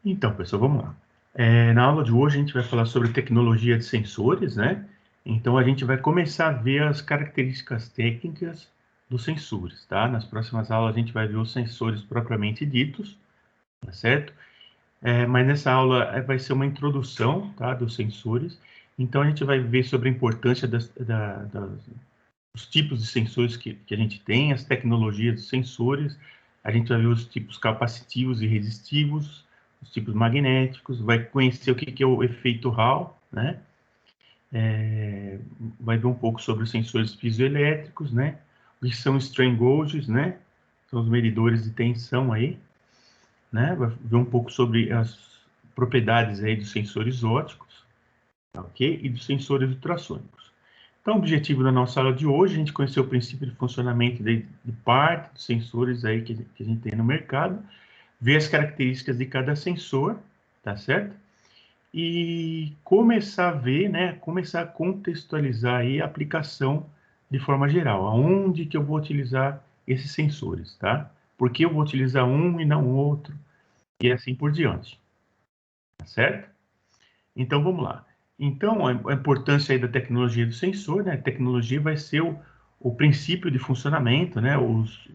Então, pessoal, vamos lá. Na aula de hoje a gente vai falar sobre tecnologia de sensores, né? Então a gente vai começar a ver as características técnicas dos sensores, tá? Nas próximas aulas a gente vai ver os sensores propriamente ditos, tá certo? Mas nessa aula vai ser uma introdução, tá, dos sensores. Então a gente vai ver sobre a importância dos tipos de sensores que a gente tem, as tecnologias dos sensores. A gente vai ver os tipos capacitivos e resistivos, os tipos magnéticos, vai conhecer o que é o efeito Hall, né? Vai ver um pouco sobre os sensores piezoelétricos, né? O que são strain gauges, né? São os medidores de tensão aí, né? Vai ver um pouco sobre as propriedades aí dos sensores ópticos, ok? E dos sensores ultrassônicos. Então, o objetivo da nossa aula de hoje, a gente conhecer o princípio de funcionamento de parte dos sensores aí que a gente tem no mercado, ver as características de cada sensor, tá certo? E começar a ver, né, começar a contextualizar aí a aplicação de forma geral, aonde que eu vou utilizar esses sensores, tá? Por que eu vou utilizar um e não outro, e assim por diante, tá certo? Então, vamos lá. Então, a importância aí da tecnologia do sensor, né? A tecnologia vai ser o princípio de funcionamento, né? Os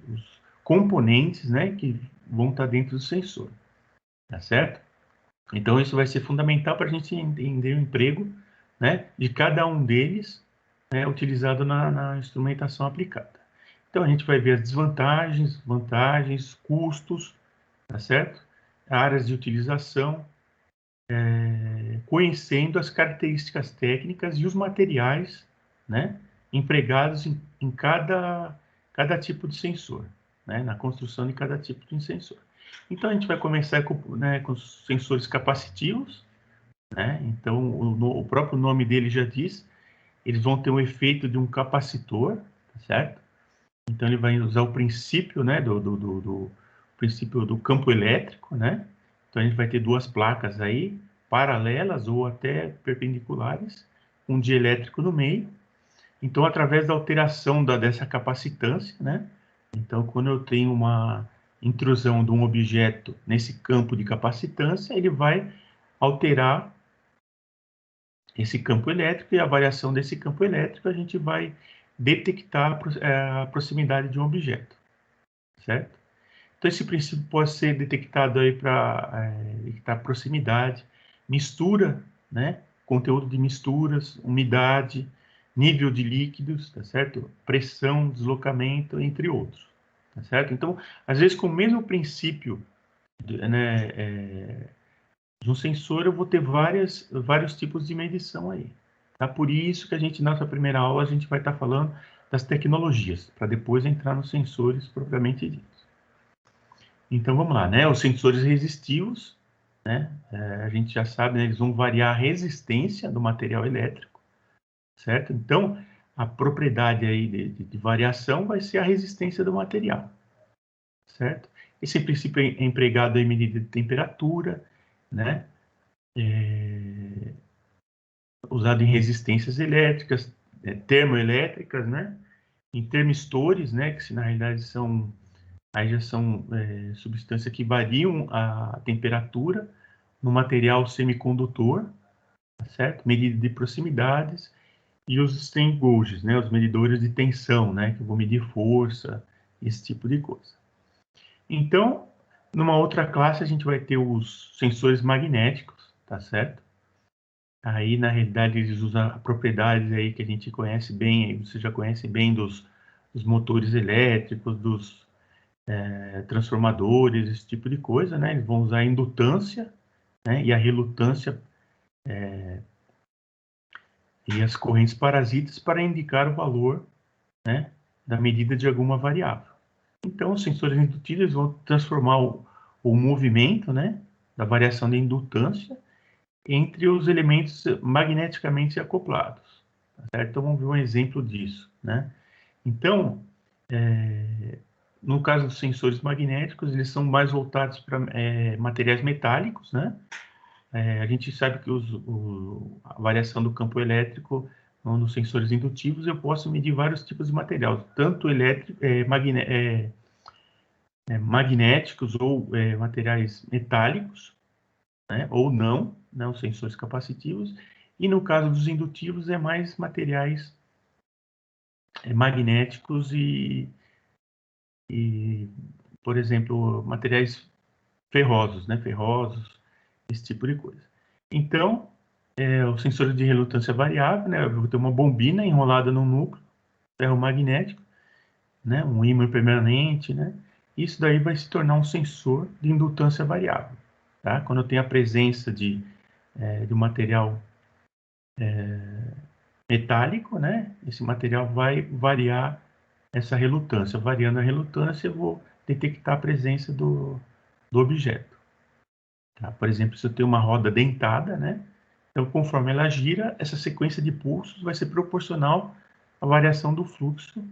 componentes, né? Que vão estar dentro do sensor, tá certo? Então, isso vai ser fundamental para a gente entender o emprego, né? De cada um deles, né? Utilizado na instrumentação aplicada. Então, a gente vai ver as desvantagens, vantagens, custos, tá certo? Áreas de utilização, conhecendo as características técnicas e os materiais, né, empregados em cada tipo de sensor, né, na construção de cada tipo de sensor. Então, a gente vai começar com os sensores capacitivos, né, então o próprio nome dele já diz, eles vão ter o efeito de um capacitor, tá certo? Então, ele vai usar o princípio, né, do princípio do campo elétrico, né? Então, a gente vai ter duas placas aí, paralelas ou até perpendiculares, um dielétrico no meio. Então, através da alteração dessa capacitância, né? Então, quando eu tenho uma intrusão de um objeto nesse campo de capacitância, ele vai alterar esse campo elétrico, e a variação desse campo elétrico a gente vai detectar a proximidade de um objeto, certo? Então, esse princípio pode ser detectado aí para detectar proximidade, mistura, né? Conteúdo de misturas, umidade, nível de líquidos, tá certo? Pressão, deslocamento, entre outros, tá certo? Então, às vezes, com o mesmo princípio, né, de um sensor, eu vou ter vários tipos de medição aí, tá? Por isso que a gente, na nossa primeira aula, a gente vai estar falando das tecnologias, para depois entrar nos sensores propriamente ditos. Então, vamos lá, né? Os sensores resistivos, né? A gente já sabe, né? Eles vão variar a resistência do material elétrico, certo? Então, a propriedade aí de variação vai ser a resistência do material, certo? Esse princípio é empregado em medida de temperatura, né? Usado em resistências elétricas, termoelétricas, né? Em termistores, né? Que na realidade aí já são substâncias que variam a temperatura no material semicondutor, tá certo? Medida de proximidades, e os strain gauges, né? Os medidores de tensão, né? Que vão medir força, esse tipo de coisa. Então, numa outra classe, a gente vai ter os sensores magnéticos, tá certo? Aí, na realidade, eles usam propriedades aí que a gente conhece bem, você já conhece bem dos motores elétricos, dos transformadores, esse tipo de coisa, né? Eles vão usar a indutância, né? E a relutância e as correntes parasitas para indicar o valor, né, da medida de alguma variável. Então, os sensores indutivos vão transformar o movimento, né, da variação de indutância entre os elementos magneticamente acoplados, tá certo? Então, vamos ver um exemplo disso, né? Então, no caso dos sensores magnéticos, eles são mais voltados para materiais metálicos, né? A gente sabe que a variação do campo elétrico nos sensores indutivos, eu posso medir vários tipos de material, tanto magnéticos ou materiais metálicos, né? Ou não, né? Os sensores capacitivos. E no caso dos indutivos, é mais materiais magnéticos e, por exemplo, materiais ferrosos, né? Ferrosos, esse tipo de coisa. Então, o sensor de relutância variável, né? Eu vou ter uma bombina enrolada no núcleo ferromagnético, né? Um ímã permanente, né? Isso daí vai se tornar um sensor de indutância variável, tá? Quando eu tenho a presença de um material metálico, né? Esse material vai variar essa relutância. Variando a relutância, eu vou detectar a presença do objeto. Tá? Por exemplo, se eu tenho uma roda dentada, né? Então, conforme ela gira, essa sequência de pulsos vai ser proporcional à variação do fluxo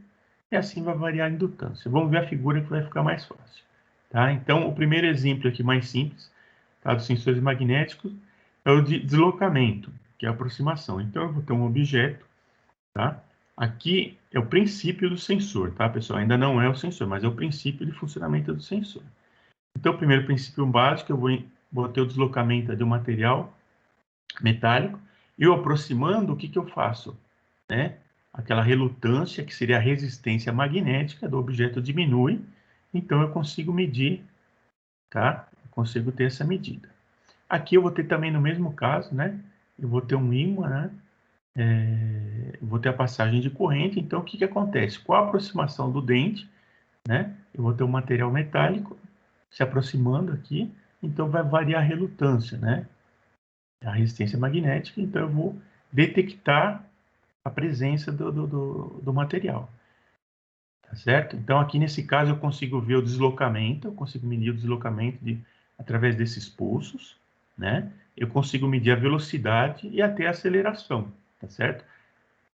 e assim vai variar a indutância. Vamos ver a figura que vai ficar mais fácil. Tá? Então, o primeiro exemplo aqui mais simples, tá, dos sensores magnéticos, é o de deslocamento, que é a aproximação. Então, eu vou ter um objeto, tá? Aqui é o princípio do sensor, tá, pessoal? Ainda não é o sensor, mas é o princípio de funcionamento do sensor. Então, o primeiro princípio básico, eu vou ter o deslocamento de um material metálico. Eu aproximando, o que eu faço? Né? Aquela relutância, que seria a resistência magnética do objeto, diminui. Então, eu consigo medir, tá? Eu consigo ter essa medida. Aqui eu vou ter também, no mesmo caso, né? Eu vou ter um ímã, né? Eu vou ter a passagem de corrente. Então, o que acontece? Com a aproximação do dente, né? Eu vou ter um material metálico se aproximando aqui. Então, vai variar a relutância, né? A resistência magnética. Então, eu vou detectar a presença do material. Tá certo? Então, aqui nesse caso, eu consigo ver o deslocamento, eu consigo medir o deslocamento através desses pulsos, né? Eu consigo medir a velocidade e até a aceleração, tá certo?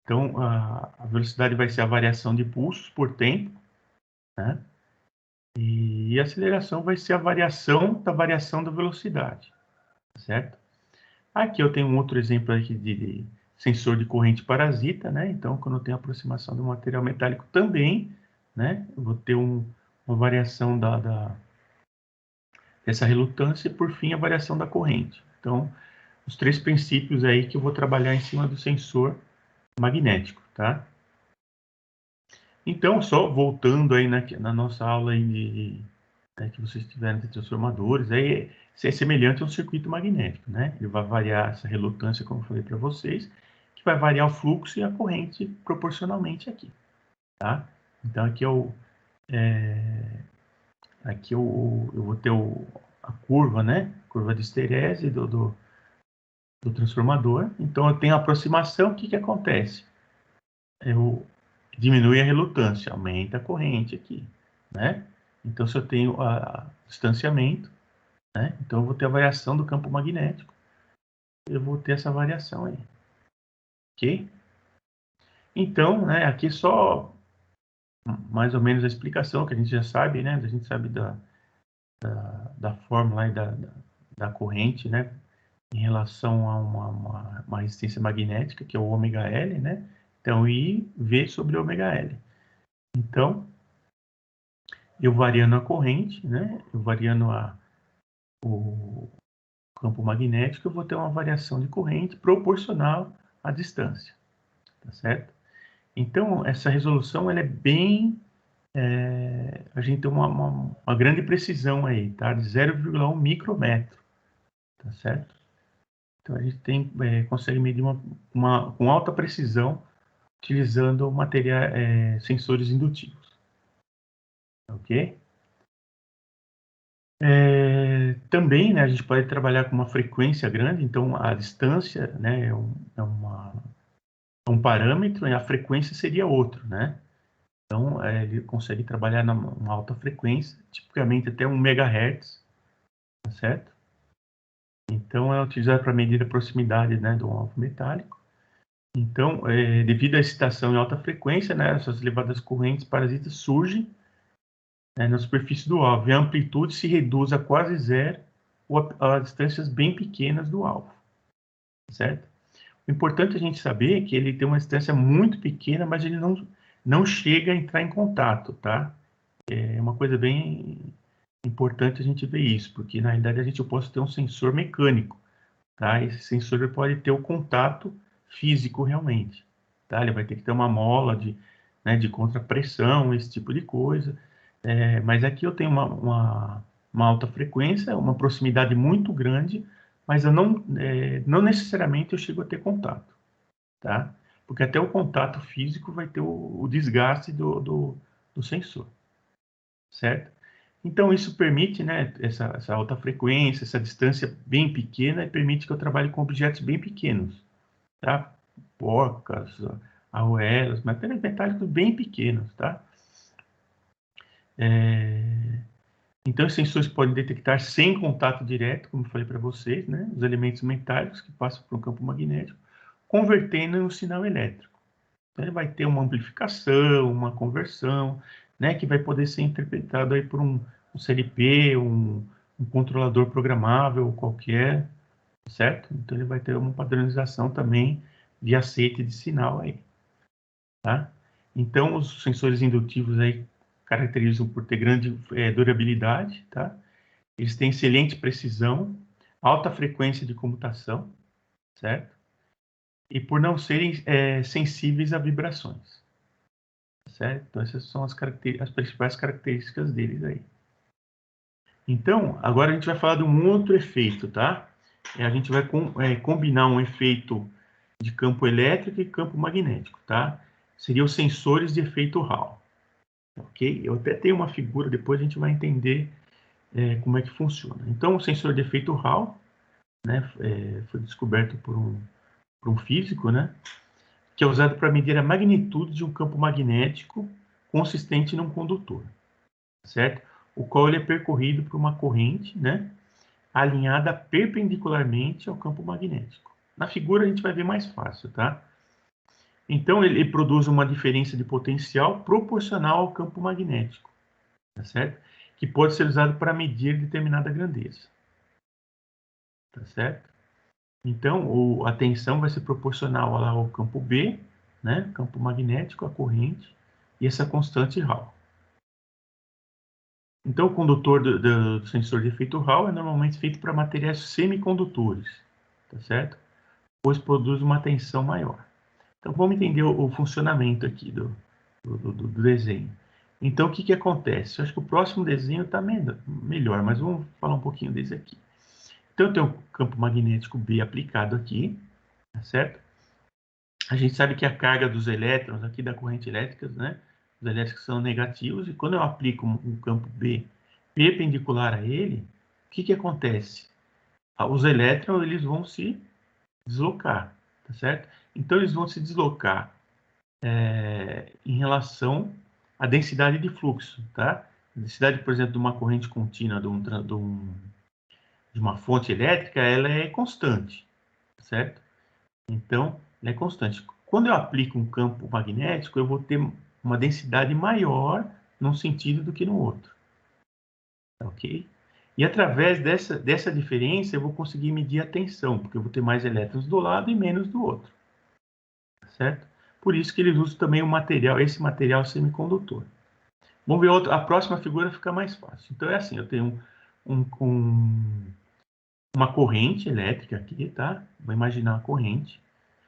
Então, a velocidade vai ser a variação de pulsos por tempo, né? E a aceleração vai ser a variação da velocidade, tá certo? Aqui eu tenho um outro exemplo aqui de sensor de corrente parasita, né? Então, quando eu tenho aproximação do material metálico também, né? Eu vou ter uma variação dessa relutância e, por fim, a variação da corrente. Então, os três princípios aí que eu vou trabalhar em cima do sensor magnético, tá? Então, só voltando aí na nossa aula aí que vocês tiveram de transformadores, aí é semelhante a um circuito magnético, né? Ele vai variar essa relutância, como eu falei para vocês, que vai variar o fluxo e a corrente proporcionalmente aqui, tá? Então, aqui eu vou ter a curva, né? Curva de esterese do transformador. Então, eu tenho a aproximação, o que acontece? Eu diminui a relutância, aumenta a corrente aqui, né? Então, se eu tenho a distanciamento, né? Então, eu vou ter a variação do campo magnético. Eu vou ter essa variação aí, ok? Então, né, aqui só mais ou menos a explicação que a gente já sabe, né? A gente sabe da fórmula aí da corrente, né? Em relação a uma resistência magnética, que é o ômega L, né? Então, I V sobre ômega L. Então, eu variando a corrente, né? Eu variando o campo magnético, eu vou ter uma variação de corrente proporcional à distância, tá certo? Então, essa resolução, ela é bem... a gente tem uma grande precisão aí, tá? De 0,1 micrômetro, tá certo? Então, a gente consegue medir com alta precisão utilizando sensores indutivos, ok? Também, né, a gente pode trabalhar com uma frequência grande, então a distância, né, é um parâmetro e a frequência seria outro, né? Então, ele consegue trabalhar numa alta frequência, tipicamente até 1 MHz, tá certo? Então, é utilizado para medir a proximidade, né, do alvo metálico. Então, devido à excitação em alta frequência, né, essas elevadas correntes parasitas surgem, né, na superfície do alvo, e a amplitude se reduz a quase zero ou a distâncias bem pequenas do alvo, certo? O importante a gente saber é que ele tem uma distância muito pequena, mas ele não chega a entrar em contato, tá? É uma coisa bem Importante a gente ver isso, porque na realidade eu posso ter um sensor mecânico, tá? Esse sensor ele pode ter o contato físico realmente, tá? Ele vai ter que ter uma mola de, né, de contrapressão, esse tipo de coisa. Mas aqui eu tenho uma alta frequência, uma proximidade muito grande, mas eu não necessariamente eu chego a ter contato, tá? Porque até o contato físico vai ter o desgaste do sensor, certo? Então, isso permite, né, essa alta frequência, essa distância bem pequena, e permite que eu trabalhe com objetos bem pequenos, tá? Porcas, arruelas, materiais metálicos bem pequenos, tá? Então, os sensores podem detectar sem contato direto, como eu falei para vocês, né, os elementos metálicos que passam por um campo magnético, convertendo em um sinal elétrico. Então, ele vai ter uma amplificação, uma conversão, né, que vai poder ser interpretado aí por um CLP, um controlador programável qualquer, certo? Então, ele vai ter uma padronização também de aceite de sinal aí, tá? Então, os sensores indutivos aí caracterizam por ter grande durabilidade, tá? Eles têm excelente precisão, alta frequência de comutação, certo? E por não serem sensíveis a vibrações, certo? Então, essas são as principais características deles aí. Então, agora a gente vai falar de um outro efeito, tá? A gente vai combinar um efeito de campo elétrico e campo magnético, tá? Seriam os sensores de efeito Hall, ok? Eu até tenho uma figura, depois a gente vai entender como é que funciona. Então, o sensor de efeito Hall, né, foi descoberto por um físico, né? Que é usado para medir a magnitude de um campo magnético consistente num condutor, certo? O qual ele é percorrido por uma corrente, né, alinhada perpendicularmente ao campo magnético. Na figura a gente vai ver mais fácil, tá? Então ele produz uma diferença de potencial proporcional ao campo magnético, tá certo? Que pode ser usado para medir determinada grandeza, tá certo? Então a tensão vai ser proporcional ao campo B, né? Campo magnético, a corrente e essa constante Hall. Então, o condutor do sensor de efeito Hall é normalmente feito para materiais semicondutores, tá certo? Pois produz uma tensão maior. Então, vamos entender o funcionamento aqui do desenho. Então, o que acontece? Eu acho que o próximo desenho está melhor, mas vamos falar um pouquinho desse aqui. Então, eu tenho um campo magnético B aplicado aqui, tá certo? A gente sabe que a carga dos elétrons aqui da corrente elétrica, né? Os elétricos são negativos, e quando eu aplico um campo B perpendicular a ele, o que acontece? Os elétrons eles vão se deslocar, tá certo? Então eles vão se deslocar em relação à densidade de fluxo, tá? A densidade, por exemplo, de uma corrente contínua de uma fonte elétrica, ela é constante, certo? Então, ela é constante. Quando eu aplico um campo magnético, eu vou ter uma densidade maior num sentido do que no outro, ok? E através dessa diferença, eu vou conseguir medir a tensão, porque eu vou ter mais elétrons do lado e menos do outro, certo? Por isso que eles usam também esse material semicondutor. Vamos ver a próxima figura, fica mais fácil. Então, é assim, eu tenho uma corrente elétrica aqui, tá? Vou imaginar uma corrente.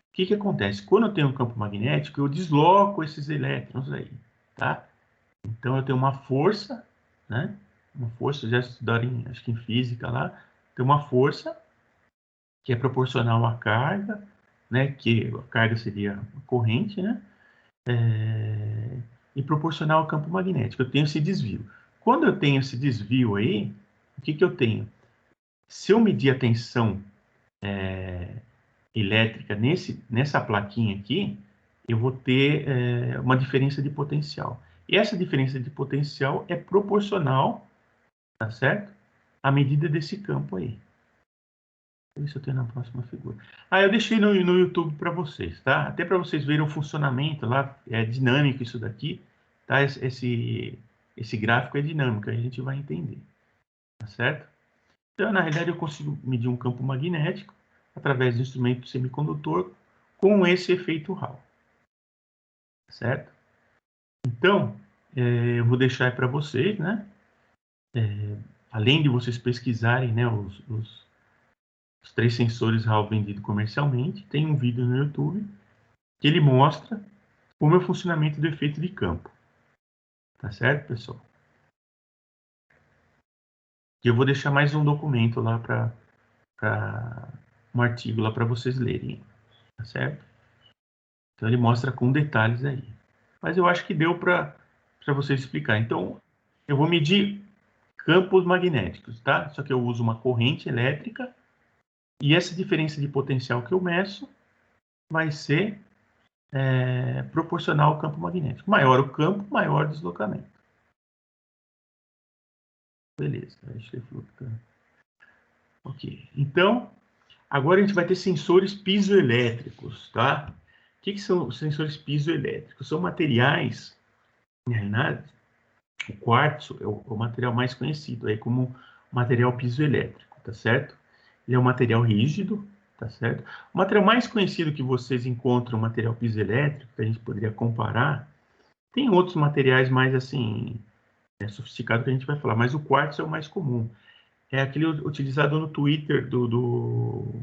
O que acontece? Quando eu tenho um campo magnético, eu desloco esses elétrons aí, tá? Então, eu tenho uma força, né? Uma força, já estudaram, acho que em física lá, tem uma força que é proporcional à carga, né? Que a carga seria a corrente, né? E proporcional ao campo magnético. Eu tenho esse desvio. Quando eu tenho esse desvio aí, o que eu tenho? Se eu medir a tensão elétrica nessa plaquinha aqui, eu vou ter uma diferença de potencial. E essa diferença de potencial é proporcional, tá certo? À medida desse campo aí. Isso eu tenho na próxima figura. Eu deixei no YouTube para vocês, tá? Até para vocês verem o funcionamento lá, é dinâmico isso daqui, tá? Esse gráfico é dinâmico, a gente vai entender, tá certo? Então, na realidade, eu consigo medir um campo magnético através do instrumento semicondutor com esse efeito Hall, certo? Então, eu vou deixar para vocês, né? além de vocês pesquisarem, né, os 3 sensores Hall vendidos comercialmente, tem um vídeo no YouTube que ele mostra como é o funcionamento do efeito de campo. Tá certo, pessoal? E eu vou deixar mais um documento lá um artigo lá para vocês lerem, tá certo? Então ele mostra com detalhes aí. Mas eu acho que deu para vocês explicar. Então, eu vou medir campos magnéticos, tá? Só que eu uso uma corrente elétrica e essa diferença de potencial que eu meço vai ser proporcional ao campo magnético. Maior o campo, maior o deslocamento. Beleza. Ok. Então, agora a gente vai ter sensores piezoelétricos, tá? O que são os sensores piezoelétricos? São materiais, na realidade, o quartzo é o material mais conhecido aí como material piezoelétrico, tá certo? Ele é um material rígido, tá certo? O material mais conhecido que vocês encontram, material piezoelétrico, que a gente poderia comparar, tem outros materiais mais assim, sofisticados que a gente vai falar, mas o quartzo é o mais comum. É aquele utilizado no Twitter do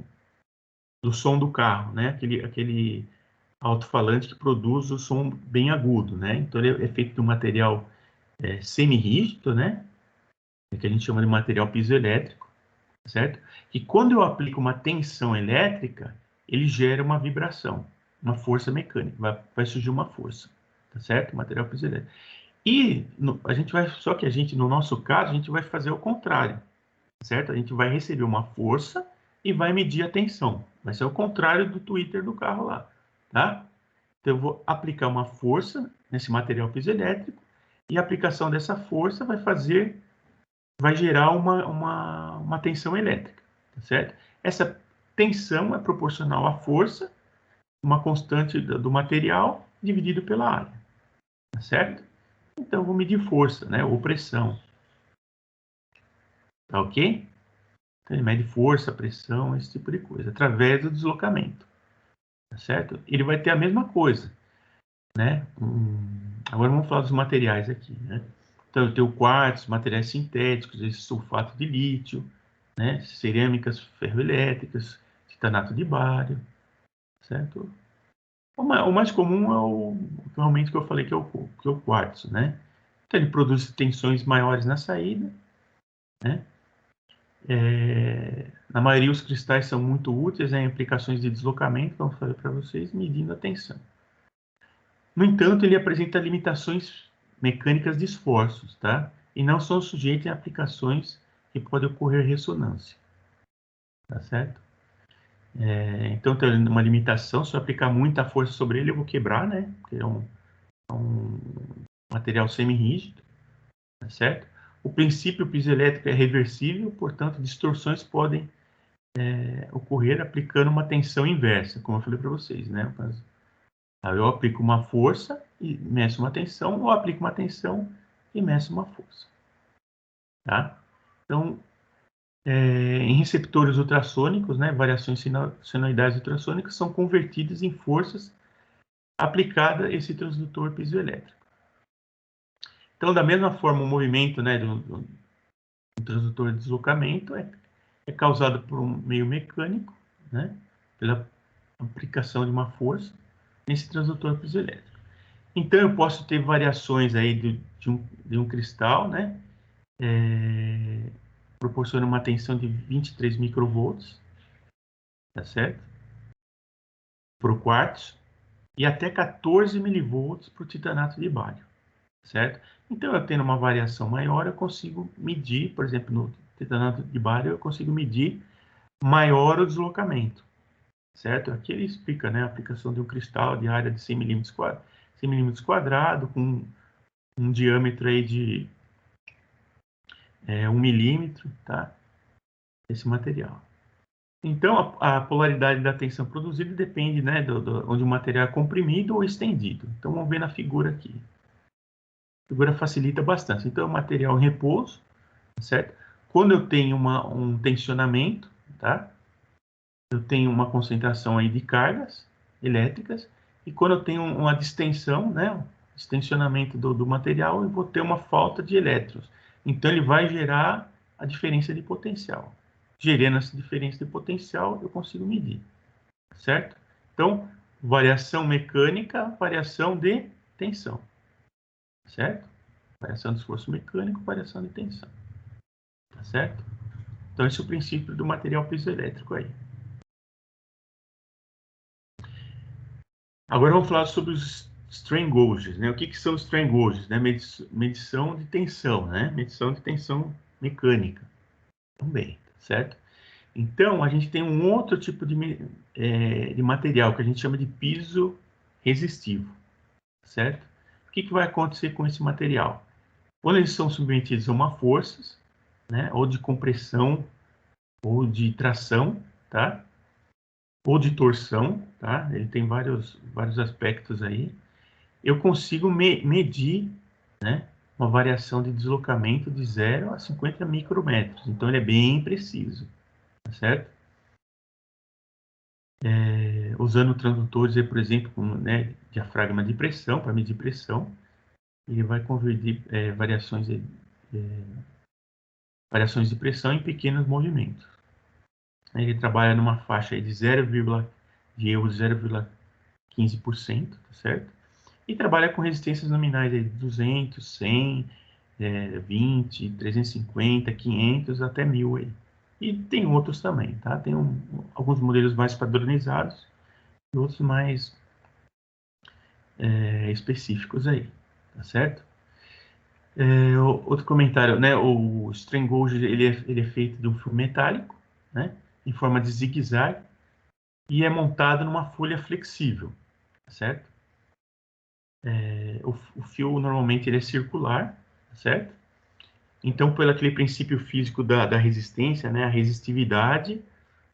som do carro, né? Aquele alto-falante que produz o som bem agudo, né? Então ele é feito de um material semi-rígido, né? Que a gente chama de material piezoelétrico, certo? E quando eu aplico uma tensão elétrica, ele gera uma vibração, uma força mecânica, vai surgir uma força, tá certo? Material piezoelétrico. E só que no nosso caso, a gente vai fazer o contrário, certo? A gente vai receber uma força e vai medir a tensão. Vai ser o contrário do Twitter do carro lá, tá? Então, eu vou aplicar uma força nesse material piezoelétrico e a aplicação dessa força vai gerar uma tensão elétrica, tá certo? Essa tensão é proporcional à força, uma constante do material, dividido pela área, tá certo? Então, eu vou medir força, né, ou pressão, tá ok? Então, ele mede força, pressão, esse tipo de coisa, através do deslocamento, tá certo? Ele vai ter a mesma coisa, né? Agora vamos falar dos materiais aqui, né? Então, eu tenho quartzo, materiais sintéticos, esse sulfato de lítio, né? Cerâmicas ferroelétricas, titanato de bário, certo? O mais comum é realmente que eu falei que é o quartzo, né? Então, ele produz tensões maiores na saída, né? Na maioria, os cristais são muito úteis em aplicações de deslocamento, como eu falei para vocês, medindo a tensão. No entanto, ele apresenta limitações mecânicas de esforços, tá? E não são sujeitos a aplicações que pode ocorrer ressonância, tá certo? Então, tem uma limitação, se eu aplicar muita força sobre ele, eu vou quebrar, né? Porque é um material semi-rígido, tá certo? O princípio piezoelétrico é reversível, portanto, distorções podem ocorrer aplicando uma tensão inversa, como eu falei para vocês, né? Eu aplico uma força e meço uma tensão, ou aplico uma tensão e meço uma força, tá? Então, em receptores ultrassônicos, né, variações senoidais ultrassônicas são convertidas em forças aplicadas a esse transdutor piezoelétrico. Então, da mesma forma, o movimento, né, do transdutor de deslocamento é causado por um meio mecânico, né, pela aplicação de uma força nesse transdutor piezoelétrico. Então, eu posso ter variações aí de um cristal, né, proporciona uma tensão de 23 microvolts, tá certo? Para o quartzo, e até 14 milivolts para o titanato de bário, certo? Então, eu tendo uma variação maior, eu consigo medir, por exemplo, no titanato de bário, eu consigo medir maior o deslocamento, certo? Aqui ele explica, né, a aplicação de um cristal de área de 100 milímetros quadrado, com um diâmetro aí de 1 milímetro, tá? Esse material. Então, a polaridade da tensão produzida depende, né, onde o material é comprimido ou estendido. Então, vamos ver na figura aqui. A figura facilita bastante. Então, é um material em repouso, certo? Quando eu tenho um tensionamento, tá? Eu tenho uma concentração aí de cargas elétricas, e quando eu tenho uma distensão, né, extensionamento do material, eu vou ter uma falta de elétrons. Então, ele vai gerar a diferença de potencial. Gerando essa diferença de potencial, eu consigo medir, certo? Então, variação mecânica, variação de tensão, certo? Variação de esforço mecânico, variação de tensão, tá certo? Então, esse é o princípio do material piezoelétrico aí. Agora vamos falar sobre os strain gauges, né? O que são os strain gauges, né? Medição de tensão, né? Medição de tensão mecânica, também, tá certo? Então, a gente tem um outro tipo de material que a gente chama de piso resistivo, certo? O que vai acontecer com esse material? Quando eles são submetidos a uma força, né? Ou de compressão, ou de tração, tá? Ou de torção, tá? Ele tem vários aspectos aí. Eu consigo medir, né, uma variação de deslocamento de 0 a 50 micrometros. Então, ele é bem preciso, tá certo? Usando transdutores, por exemplo, como, né, diafragma de pressão, para medir pressão, ele vai converter variações de pressão em pequenos movimentos. Ele trabalha numa faixa aí de 0,15%, tá certo? E trabalha com resistências nominais aí de 200, 100, 20, 350, 500 até 1000 aí. E tem outros também, tá? Tem alguns modelos mais padronizados e outros mais específicos aí, tá certo? Outro comentário, né? O strain gauge ele é feito de um fio metálico, né? Em forma de zigue-zague e é montado numa folha flexível, tá certo? O fio normalmente ele é circular, tá certo? Então, pelo aquele princípio físico da resistência, né? A resistividade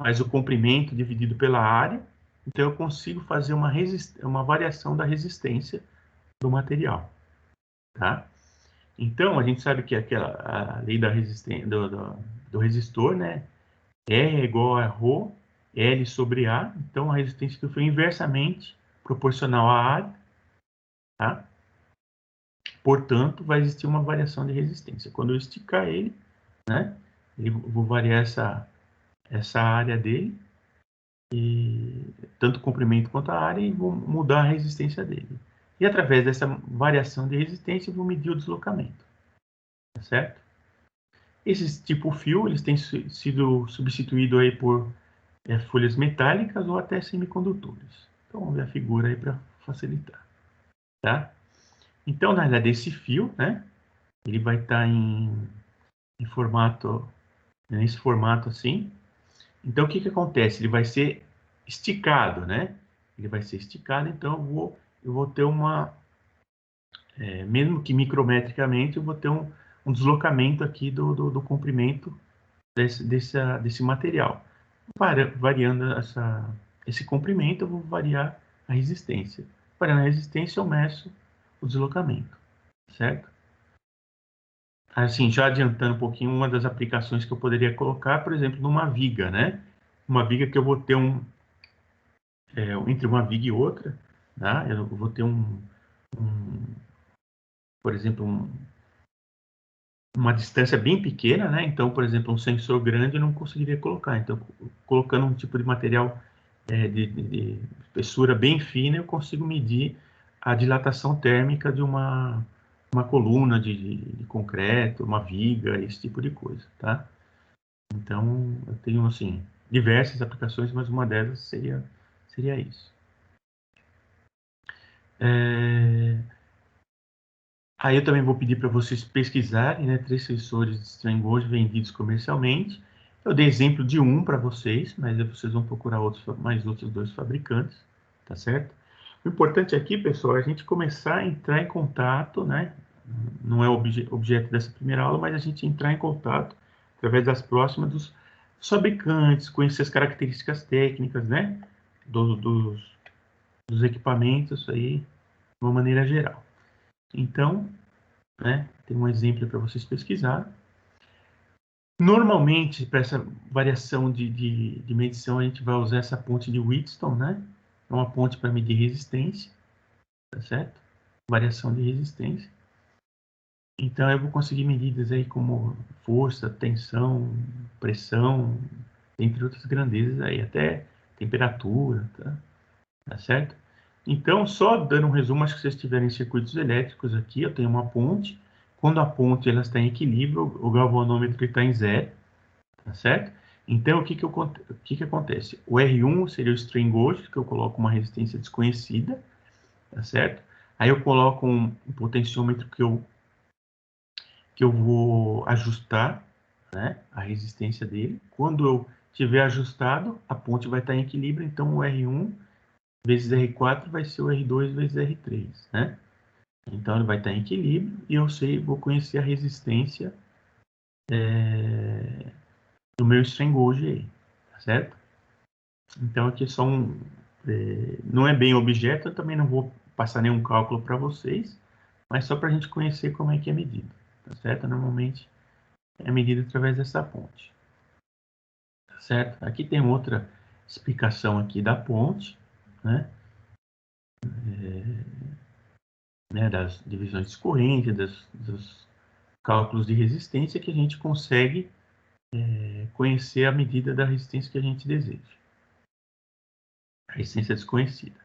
mais o comprimento dividido pela área, então eu consigo fazer uma variação da resistência do material, tá? Então, a gente sabe que a lei da resistência, do resistor, né? E é igual a ρ, L sobre A. Então, a resistência que foi inversamente proporcional à área, tá? Portanto, vai existir uma variação de resistência. Quando eu esticar ele, né? Eu vou variar essa área dele, e tanto o comprimento quanto a área, e vou mudar a resistência dele. E através dessa variação de resistência, eu vou medir o deslocamento, tá certo? Esses tipo fio, eles têm sido substituídos aí por folhas metálicas ou até semicondutores. Então, vamos ver a figura aí para facilitar, tá? Então, na realidade, esse fio, né, ele vai estar em formato, nesse formato assim. Então, o que acontece? Ele vai ser esticado, né? Ele vai ser esticado, então eu vou ter mesmo que micrometricamente, eu vou ter um deslocamento aqui do comprimento desse material. Variando esse comprimento, eu vou variar a resistência. Variando a resistência, eu meço o deslocamento, certo? Assim, já adiantando um pouquinho, uma das aplicações que eu poderia colocar, por exemplo, numa viga, né? Uma viga que eu vou ter entre uma viga e outra, tá? Eu vou ter por exemplo, uma distância bem pequena, né? Então, por exemplo, um sensor grande eu não conseguiria colocar. Então, colocando um tipo de material de espessura bem fina, eu consigo medir a dilatação térmica de uma coluna de concreto, uma viga, esse tipo de coisa, tá? Então, eu tenho, assim, diversas aplicações, mas uma delas seria isso. Aí eu também vou pedir para vocês pesquisarem, né, 3 sensores de strain gauge vendidos comercialmente. Eu dei exemplo de um para vocês, mas aí vocês vão procurar mais outros 2 fabricantes, tá certo? O importante aqui, pessoal, é a gente começar a entrar em contato, né? Não é o objeto dessa primeira aula, mas a gente entrar em contato através das próximas dos fabricantes, conhecer as características técnicas, né? Dos equipamentos aí, de uma maneira geral. Então, né, tem um exemplo para vocês pesquisar. Normalmente, para essa variação de medição, a gente vai usar essa ponte de Wheatstone, né? É uma ponte para medir resistência, tá certo? Variação de resistência. Então, eu vou conseguir medidas aí como força, tensão, pressão, entre outras grandezas aí, até temperatura, tá certo? Então, só dando um resumo, acho que vocês tiverem circuitos elétricos aqui, eu tenho uma ponte. Quando a ponte ela está em equilíbrio, o galvanômetro está em zero, tá certo? Então, o que que acontece? O R1 seria o strain gauge, que eu coloco uma resistência desconhecida, tá certo? Aí eu coloco um potenciômetro que eu vou ajustar, né, a resistência dele. Quando eu tiver ajustado, a ponte vai estar em equilíbrio, então o R1 vezes R4 vai ser o R2 vezes R3, né? Então ele vai estar em equilíbrio e eu vou conhecer a resistência do meu strain gauge aí, tá certo? Então aqui é só não é bem objeto, eu também não vou passar nenhum cálculo para vocês, mas só para a gente conhecer como é que é medido, tá certo? Normalmente é medido através dessa ponte, tá certo? Aqui tem outra explicação aqui da ponte, né? Das divisões de corrente, dos cálculos de resistência que a gente consegue conhecer a medida da resistência que a gente deseja. A resistência desconhecida.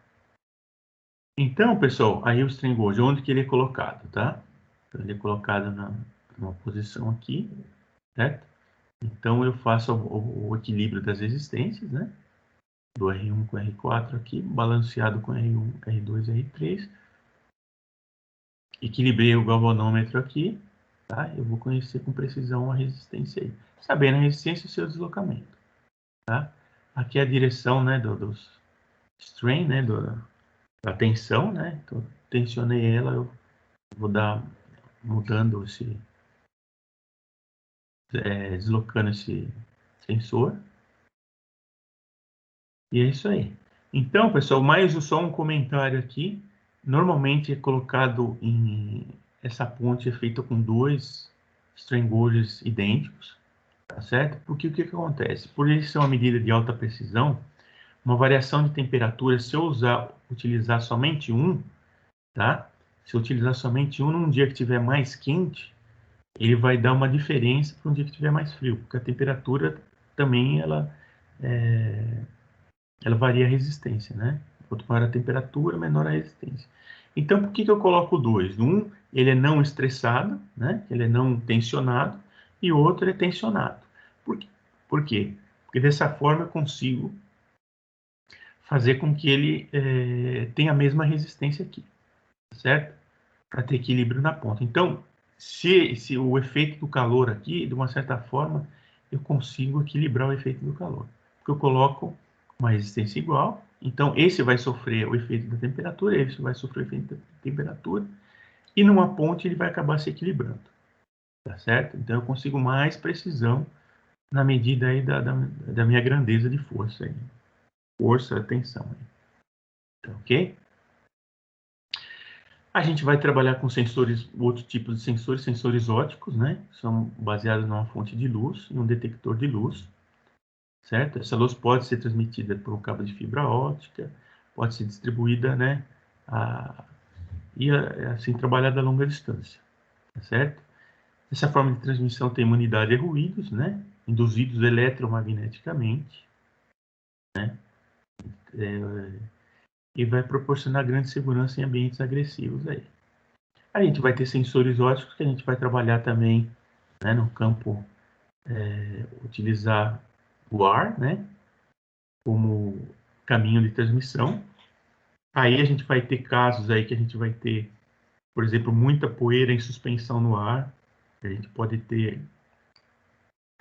Então, pessoal, aí o strain gauge, onde que ele é colocado, tá? Então, ele é colocado numa posição aqui, certo? Então, eu faço o equilíbrio das resistências, né? Do R1 com R4 aqui, balanceado com R1, R2 e R3. Equilibrei o galvanômetro aqui, tá? Eu vou conhecer com precisão a resistência aí. Sabendo a resistência e o seu deslocamento, tá? Aqui é a direção, né, dos strain, né, da tensão, né? Então, tensionei ela, eu vou dar, mudando deslocando esse sensor. E é isso aí. Então, pessoal, mais só um comentário aqui. Normalmente é colocado essa ponte é feita com dois strain gauges idênticos, tá certo? Porque o que acontece? Por isso ser uma medida de alta precisão, uma variação de temperatura, se eu utilizar somente um, tá? Se eu utilizar somente um num dia que estiver mais quente, ele vai dar uma diferença para um dia que estiver mais frio, porque a temperatura também ela varia a resistência, né? Quanto maior a temperatura, menor a resistência. Então, por que eu coloco dois? Um, ele é não estressado, né? Ele é não tensionado, e o outro é tensionado. Por quê? Porque dessa forma eu consigo fazer com que ele tenha a mesma resistência aqui, certo? Para ter equilíbrio na ponta. Então, se o efeito do calor aqui, de uma certa forma, eu consigo equilibrar o efeito do calor. Porque eu coloco uma resistência igual, então esse vai sofrer o efeito da temperatura, esse vai sofrer o efeito da temperatura, e numa ponte ele vai acabar se equilibrando, tá certo? Então eu consigo mais precisão na medida aí da minha grandeza de força aí. Força, tensão aí. Tá, ok? A gente vai trabalhar com sensores, outro tipo de sensores, sensores ópticos, né? São baseados numa fonte de luz e um detector de luz, certo? Essa luz pode ser transmitida por um cabo de fibra óptica, pode ser distribuída, né? Assim, trabalhada a longa distância, tá certo? Essa forma de transmissão tem imunidade a ruídos, né? Induzidos eletromagneticamente, né? E vai proporcionar grande segurança em ambientes agressivos aí. A gente vai ter sensores ópticos que a gente vai trabalhar também, né, no campo, utilizar o ar, né, como caminho de transmissão. Aí a gente vai ter casos aí que a gente vai ter, por exemplo, muita poeira em suspensão no ar. A gente pode ter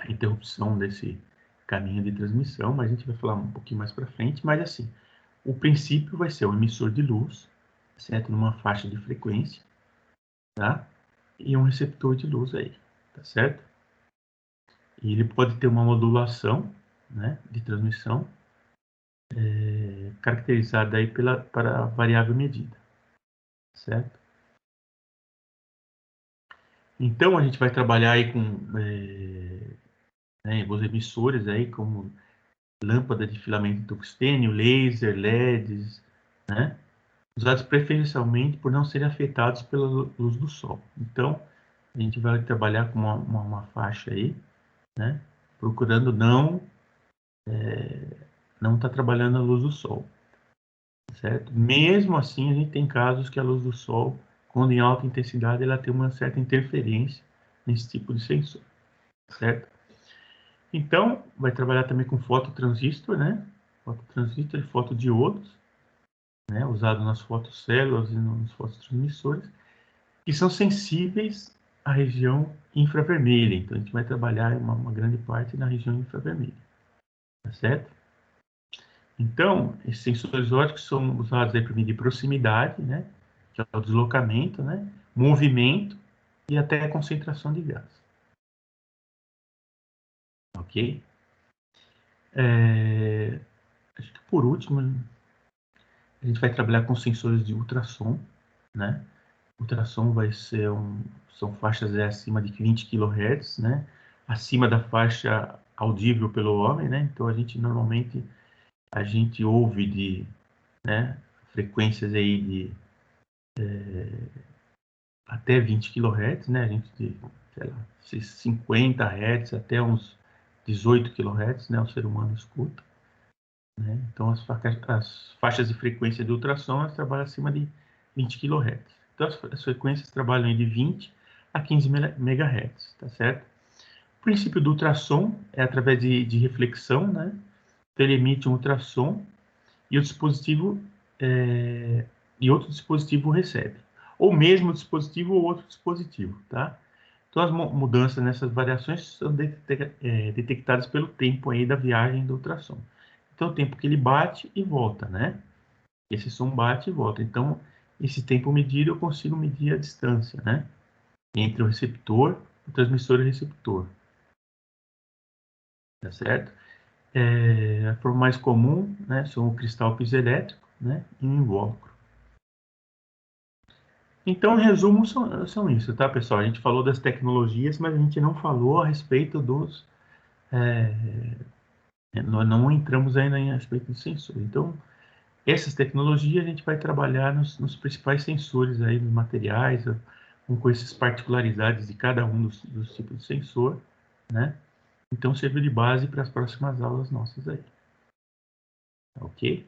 a interrupção desse caminho de transmissão, mas a gente vai falar um pouquinho mais para frente. Mas assim, o princípio vai ser o emissor de luz, certo? Numa faixa de frequência, tá? E um receptor de luz aí, tá certo? E ele pode ter uma modulação, né, de transmissão caracterizada aí para a variável medida, certo? Então a gente vai trabalhar aí com os emissores aí como lâmpada de filamento de tungstênio, laser, LEDs, né? Usados preferencialmente por não serem afetados pela luz do sol. Então a gente vai trabalhar com uma faixa aí, né? Procurando não estar trabalhando a luz do sol, certo? Mesmo assim, a gente tem casos que a luz do sol, quando em alta intensidade, ela tem uma certa interferência nesse tipo de sensor, certo? Então, vai trabalhar também com fototransistor, né? Fototransistor e fotodiodos, né? Usado nas fotocélulas e nos fototransmissores, que são sensíveis à região infravermelha. Então, a gente vai trabalhar uma grande parte na região infravermelha, tá certo? Então, esses sensores ópticos são usados para medir proximidade, né? Que é o deslocamento, né? Movimento e até a concentração de gás. Ok? Acho que por último, a gente vai trabalhar com sensores de ultrassom, né? Ultrassom são faixas acima de 20 kHz, né? Acima da faixa audível pelo homem, né? Então, normalmente a gente ouve né, frequências aí de até 20 kHz, né? A gente, sei lá, 50 Hz até uns 18 kHz, né? O ser humano escuta, né? Então, as faixas de frequência de ultrassom, elas trabalham acima de 20 kHz. Então, as frequências trabalham de 20 a 15 MHz, tá certo? O princípio do ultrassom é através de reflexão, né? Então, ele emite um ultrassom e o dispositivo e outro dispositivo recebe, ou mesmo dispositivo ou outro dispositivo, tá? Então as mudanças nessas variações são detectadas pelo tempo aí da viagem do ultrassom. Então o tempo que ele bate e volta, né? Esse som bate e volta. Então esse tempo medido eu consigo medir a distância, né? Entre o receptor, o transmissor e o receptor, tá certo? A forma mais comum, né, são o cristal piezoelétrico, né, e o invólucro. Então, em resumo, são isso, tá, pessoal? A gente falou das tecnologias, mas a gente não falou a respeito dos... nós não entramos ainda em respeito dos sensores. Então, essas tecnologias a gente vai trabalhar nos principais sensores aí, nos materiais, com essas particularidades de cada um dos tipos de sensor, né? Então, serve de base para as próximas aulas nossas aí. Ok?